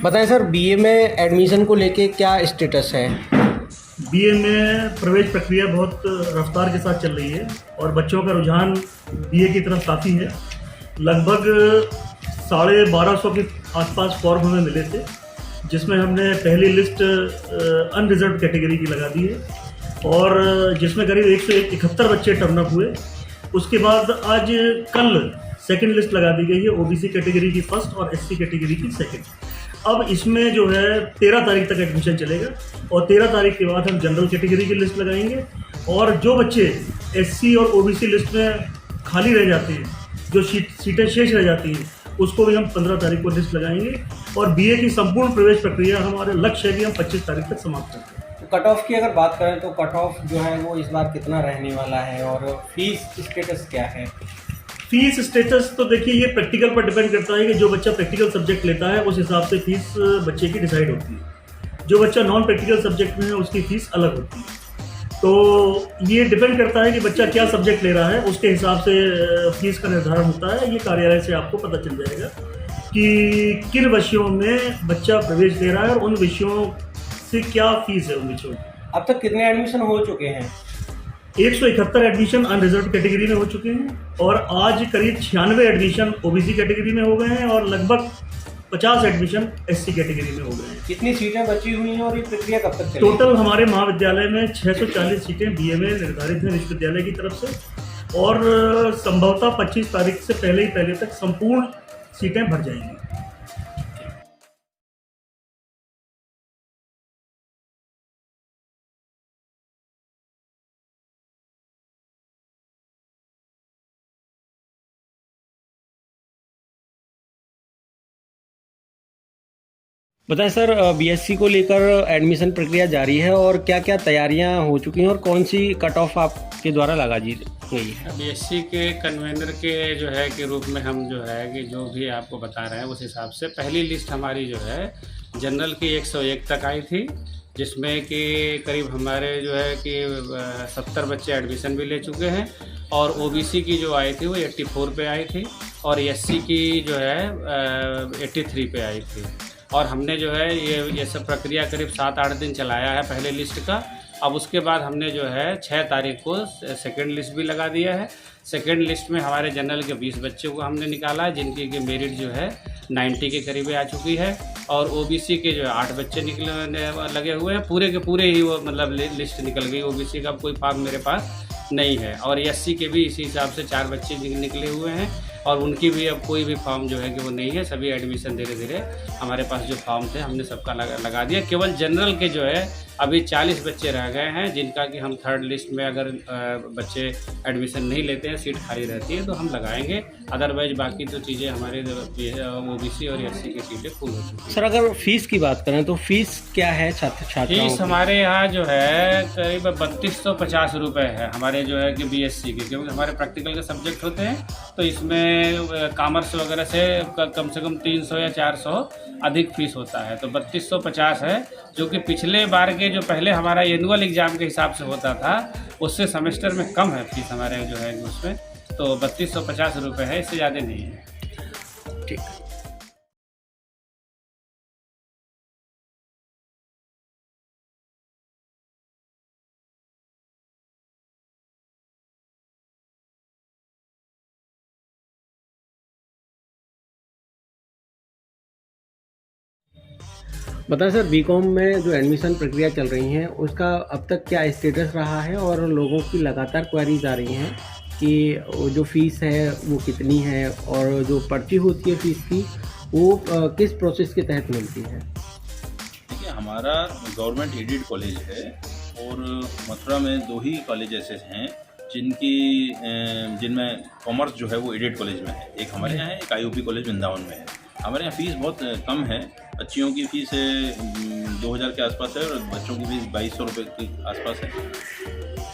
बताएं sir, BA में admission को लेके क्या स्टेटस है? बीए में प्रवेश प्रक्रिया बहुत रफ्तार के साथ चल रही है और बच्चों का रुझान बीए की तरफ काफ़ी है। लगभग 1250 के आसपास फॉर्म हमें मिले थे, जिसमें हमने पहली लिस्ट अनरिजर्व कैटेगरी की लगा दी है और जिसमें करीब 171 बच्चे टर्न अप हुए। उसके बाद आज कल सेकंड लिस्ट लगा दी गई है, ओबीसी कैटेगरी की फर्स्ट और एससी कैटेगरी की सेकंड। अब इसमें जो है 13 तारीख तक एडमिशन चलेगा और 13 तारीख के बाद हम जनरल कैटेगरी की लिस्ट लगाएंगे और जो बच्चे एससी और ओबीसी लिस्ट में खाली रह जाते हैं, जो सीटें शेष रह जाती हैं, उसको भी हम 15 तारीख को लिस्ट लगाएंगे और बीए की संपूर्ण प्रवेश प्रक्रिया हमारे लक्ष्य है कि हम 25 तारीख तक समाप्त करते हैं। तो कट ऑफ की अगर बात करें तो कट ऑफ जो है वो इस बार कितना रहने वाला है और फीस स्टेटस क्या है? फीस स्टेटस तो देखिए, ये प्रैक्टिकल पर डिपेंड करता है कि जो बच्चा प्रैक्टिकल सब्जेक्ट लेता है उस हिसाब से फीस बच्चे की डिसाइड होती है। जो बच्चा नॉन प्रैक्टिकल सब्जेक्ट में है उसकी फ़ीस अलग होती है। तो ये डिपेंड करता है कि बच्चा क्या सब्जेक्ट ले रहा है, उसके हिसाब से फ़ीस का निर्धारण होता है। ये कार्यालय से आपको पता चल जाएगा कि किन विषयों में बच्चा प्रवेश ले रहा है और उन विषयों से क्या फ़ीस है उन विषयों की। अब तक कितने एडमिशन हो चुके हैं? 171 एडमिशन अनरिजर्व कैटेगरी में हो चुके हैं और आज करीब 96 एडमिशन ओबीसी कैटेगरी में हो गए हैं और लगभग 50 एडमिशन एससी कैटेगरी में हो गए हैं। कितनी सीटें बची हुई हैं और ये प्रक्रिया कब तक चलेगी? टोटल हमारे महाविद्यालय में 640 सीटें बीए में निर्धारित हैं विश्वविद्यालय की तरफ से और संभवतः 25 तारीख से पहले तक संपूर्ण सीटें भर जाएंगी। बताएं सर, बीएससी को लेकर एडमिशन प्रक्रिया जारी है और क्या क्या तैयारियां हो चुकी हैं और कौन सी कट ऑफ आपके द्वारा लगा दी गई है? बीएससी के कन्वेनर के जो है के रूप में हम जो है कि जो भी आपको बता रहे हैं उस हिसाब से पहली लिस्ट हमारी जो है जनरल की 101 तक आई थी, जिसमें कि करीब हमारे जो है कि 70 बच्चे एडमिशन भी ले चुके हैं और ओबीसी की जो आई थी वो 84 पे आई थी और एससी की जो है 83 पे आई थी। और हमने जो है ये सब प्रक्रिया करीब 7-8 दिन चलाया है पहले लिस्ट का। अब उसके बाद हमने जो है 6 तारीख को सेकंड लिस्ट भी लगा दिया है। सेकंड लिस्ट में हमारे जनरल के 20 बच्चों को हमने निकाला है, जिनकी की मेरिट जो है 90 के करीब आ चुकी है और ओबीसी के जो है 8 बच्चे निकलने लगे हुए हैं। पूरे के पूरे ही वो मतलब लिस्ट निकल गई। ओबीसी का कोई फॉर्म मेरे पास नहीं है और एससी के भी इसी हिसाब से 4 बच्चे निकले हुए हैं और उनकी भी अब कोई भी फॉर्म जो है कि वो नहीं है। सभी एडमिशन धीरे धीरे हमारे पास जो फॉर्म थे हमने सबका लगा दिया। केवल जनरल के जो है अभी 40 बच्चे रह गए हैं, जिनका कि हम थर्ड लिस्ट में अगर बच्चे एडमिशन नहीं लेते हैं, सीट खाली रहती है तो हम लगाएंगे। अदरवाइज बाकी तो चीज़ें हमारे ओबीसी और एससी की सीटें फुल हो चुकी हैं। सर, अगर फीस की बात करें तो फीस क्या है छात्राओं फीस की? हमारे यहाँ जो है करीब 3250 रुपये है हमारे जो है कि बीएससी के, क्योंकि हमारे प्रैक्टिकल के सब्जेक्ट होते हैं तो इसमें कॉमर्स वगैरह से कम 300 या 400 अधिक फीस होता है। तो 3250 है, जो कि पिछले बार के जो पहले हमारा एनुअल एग्ज़ाम के हिसाब से होता था उससे सेमेस्टर में कम है फीस हमारे जो है उसमें। तो 3250 रुपये है, इससे ज़्यादा नहीं है। ठीक। बताएं सर, बीकॉम में जो एडमिशन प्रक्रिया चल रही है उसका अब तक क्या स्टेटस रहा है और लोगों की लगातार क्वेरीज आ रही हैं कि वो जो फ़ीस है वो कितनी है और जो पर्ची होती है फ़ीस की वो किस प्रोसेस के तहत मिलती है? देखिए, हमारा गवर्नमेंट एडेड कॉलेज है और मथुरा में 2 ही कॉलेज ऐसे हैं जिनमें कॉमर्स जो है वो एडेड कॉलेज में है। एक हमारे यहाँ है, एक आईयूपी कॉलेज वृंदावन में है। हमारे यहाँ फ़ीस बहुत कम है। बच्चियों की फ़ीस 2000 के आसपास है और बच्चों की फ़ीस 2200 रुपये के आसपास है।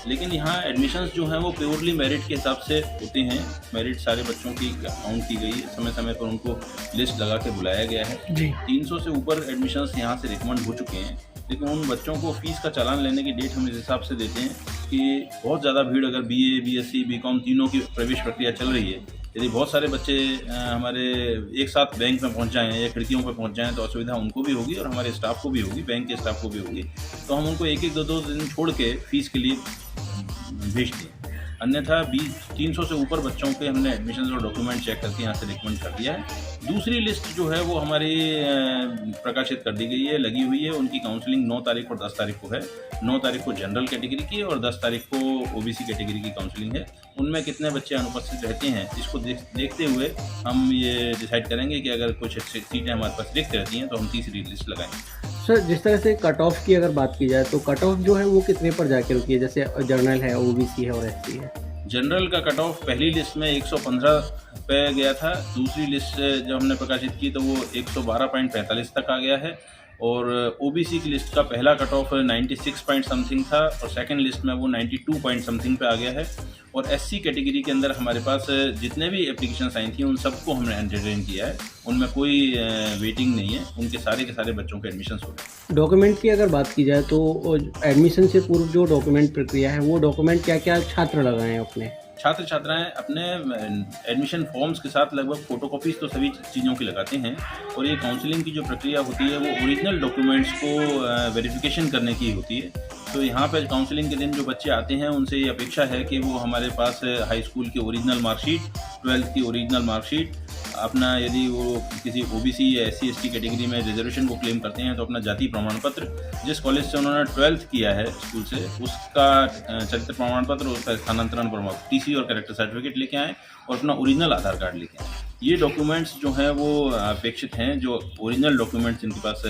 लेकिन यहाँ एडमिशन्स जो हैं वो प्योरली मेरिट के हिसाब से होते हैं। मेरिट सारे बच्चों की काउंट की गई, समय समय पर उनको लिस्ट लगा के बुलाया गया है जी। 300 से ऊपर एडमिशन्स यहाँ से रिकमेंड हो चुके हैं, लेकिन उन बच्चों को फ़ीस का चालान लेने की डेट हम इस हिसाब से देते हैं कि बहुत ज़्यादा भीड़, अगर बीए, बीएससी, बीकॉम तीनों की प्रवेश प्रक्रिया चल रही है यदि बहुत सारे बच्चे हमारे एक साथ बैंक में पहुंच जाएं या खिड़कियों पर पहुंच जाएं तो असुविधा उनको भी होगी और हमारे स्टाफ को भी होगी, बैंक के स्टाफ को भी होगी। तो हम उनको एक एक दो दिन छोड़ के फीस के लिए भेजते हैं। अन्यथा 300 से ऊपर बच्चों के हमने एडमिशन और डॉक्यूमेंट चेक करके यहाँ से रिकमेंड कर दिया है। दूसरी लिस्ट जो है वो हमारी प्रकाशित कर दी गई है, लगी हुई है। उनकी काउंसलिंग 9 तारीख और 10 तारीख को है। 9 तारीख को जनरल कैटेगरी की और 10 तारीख को ओबीसी कैटेगरी की काउंसलिंग है। उनमें कितने बच्चे अनुपस्थित रहते हैं इसको देखते हुए हम ये डिसाइड करेंगे कि अगर कुछ सीटें हमारे पास रिक्त रहती हैं तो हम तीसरी लिस्ट लगाएंगे। सर, जिस तरह से कट ऑफ की अगर बात की जाए तो कट ऑफ जो है वो कितने पर जाके रुकी है? जैसे जनरल है, ओबीसी है और एससी है। जनरल का कट ऑफ पहली लिस्ट में 115 पे गया था। दूसरी लिस्ट जब हमने प्रकाशित की तो वो 112.45 तक आ गया है। और ओबीसी की लिस्ट का पहला कट ऑफ 96 पॉइंट समथिंग था और सेकंड लिस्ट में वो 92 पॉइंट समथिंग पे आ गया है। और एससी कैटेगरी के अंदर हमारे पास जितने भी एप्लीकेशंस आई थी उन सबको हमने एंटरटेन किया है। उनमें कोई वेटिंग नहीं है, उनके सारे के सारे बच्चों के एडमिशन्स हो गए। डॉक्यूमेंट की अगर बात की जाए तो एडमिशन से पूर्व जो डॉक्यूमेंट प्रक्रिया है वो डॉक्यूमेंट क्या क्या छात्र लगाए हैं अपने? छात्र छात्राएं अपने एडमिशन फॉर्म्स के साथ लगभग फोटोकॉपीज तो सभी चीज़ों की लगाते हैं। और ये काउंसलिंग की जो प्रक्रिया होती है वो ओरिजिनल डॉक्यूमेंट्स को वेरिफिकेशन करने की होती है। तो यहाँ पर काउंसलिंग के दिन जो बच्चे आते हैं उनसे ये अपेक्षा है कि वो हमारे पास हाई स्कूल की ओरिजिनल मार्कशीट, 12th की ओरिजिनल मार्कशीट, अपना यदि वो किसी ओबीसी या एससी एसटी कैटेगरी में रिजर्वेशन को क्लेम करते हैं तो अपना जाति प्रमाण पत्र, जिस कॉलेज से उन्होंने 12th किया है स्कूल से उसका चरित्र प्रमाण पत्र, उसका स्थानांतरण प्रमाण टीसी और कैरेक्टर सर्टिफिकेट लेके आएँ और अपना ओरिजिनल आधार कार्ड लेके आएँ। ये डॉक्यूमेंट्स जो हैं वो अपेक्षित हैं। जो ओरिजिनल डॉक्यूमेंट्स जिनके पास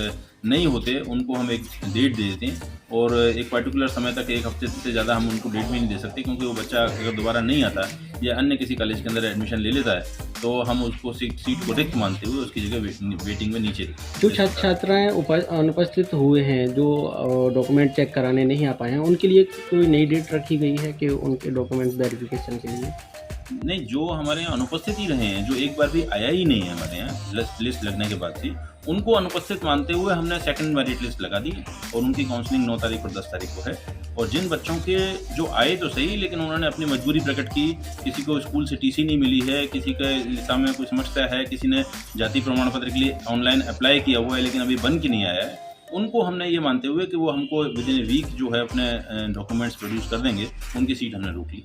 नहीं होते उनको हम एक डेट दे देते हैं और एक पर्टिकुलर समय तक, एक हफ्ते से ज़्यादा हम उनको डेट भी नहीं दे सकते, क्योंकि वो बच्चा अगर दोबारा नहीं आता या अन्य किसी कॉलेज के अंदर एडमिशन ले लेता है तो हम उसको सीट को रिक्त मानते हुए उसकी जगह वेटिंग में नीचे। जो छात्र छात्राएँ अनुपस्थित हुए हैं, जो डॉक्यूमेंट चेक कराने नहीं आ पाए हैं, उनके लिए कोई नई डेट रखी गई है कि उनके डॉक्यूमेंट वेरिफिकेशन के लिए? नहीं, जो हमारे यहाँ अनुपस्थित ही रहे हैं, जो एक बार भी आया ही नहीं है हमारे यहाँ लिस्ट लगने के बाद से, उनको अनुपस्थित मानते हुए हमने सेकंड मेरिट लिस्ट लगा दी और उनकी काउंसलिंग 9 तारीख और 10 तारीख को है। और जिन बच्चों के जो आए तो सही लेकिन उन्होंने अपनी मजबूरी प्रकट की, किसी को स्कूल से टीसी नहीं मिली है, किसी के सामने में कोई समस्या है, किसी ने जाति प्रमाण पत्र के लिए ऑनलाइन अप्लाई किया हुआ है लेकिन अभी बन के नहीं आया है, उनको हमने ये मानते हुए कि वो हमको विदिन ए वीक जो है अपने डॉक्यूमेंट्स प्रोड्यूस कर देंगे, उनकी सीट हमने रोक ली।